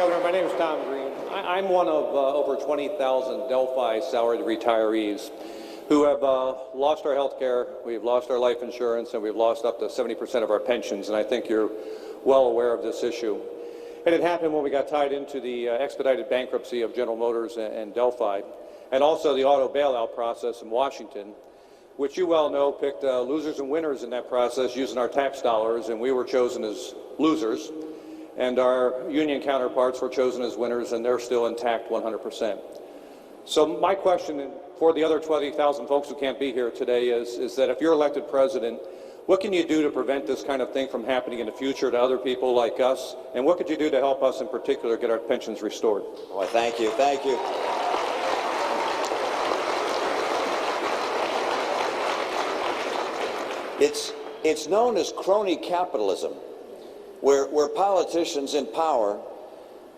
Governor, my name is Tom Green. I'm one of over 20,000 Delphi Salaried retirees who have lost our health care, we've lost our life insurance, and we've lost up to 70% of our pensions, and I think you're well aware of this issue. And it happened when we got tied into the expedited bankruptcy of General Motors and Delphi, and also the auto bailout process in Washington, which you well know picked losers and winners in that process using our tax dollars, and we were chosen as losers, and our union counterparts were chosen as winners, and they're still intact 100%. So my question for the other 20,000 folks who can't be here today is that if you're elected president, what can you do to prevent this kind of thing from happening in the future to other people like us? And what could you do to help us in particular get our pensions restored? Well, thank you. Thank you. It's known as crony capitalism, where politicians in power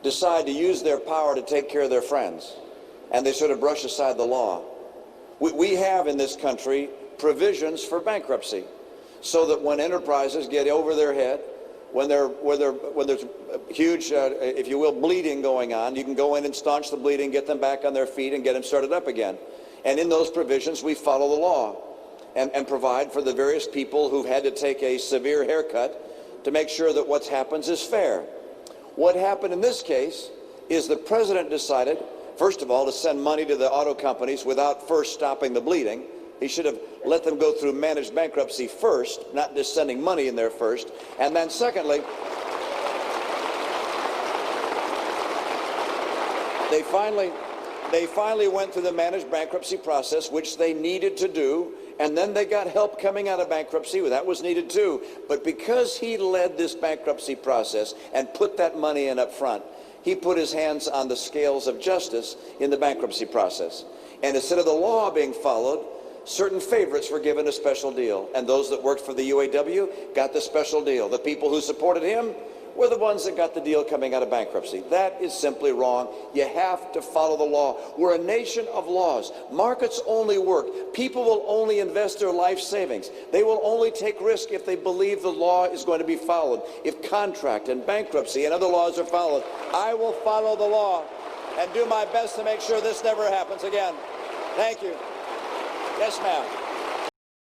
decide to use their power to take care of their friends, and they sort of brush aside the law. We have in this country provisions for bankruptcy, so that when enterprises get over their head, when there's huge, if you will, bleeding going on, you can go in and staunch the bleeding, get them back on their feet, and get them started up again. And in those provisions, we follow the law and provide for the various people who've had to take a severe haircut to make sure that what happens is fair. What happened in this case is the president decided, first of all, to send money to the auto companies without first stopping the bleeding. He should have let them go through managed bankruptcy first, not just sending money in there first. And then secondly, they finally went through the managed bankruptcy process, which they needed to do, and then they got help coming out of bankruptcy. Well, that was needed too. But because he led this bankruptcy process and put that money in up front, he put his hands on the scales of justice in the bankruptcy process. And instead of the law being followed, certain favorites were given a special deal. And those that worked for the UAW got the special deal. The people who supported him were the ones that got the deal coming out of bankruptcy. That is simply wrong. You have to follow the law. We're a nation of laws. Markets only work. People will only invest their life savings. They will only take risk if they believe the law is going to be followed. If contract and bankruptcy and other laws are followed, I will follow the law and do my best to make sure this never happens again. Thank you. Yes, ma'am.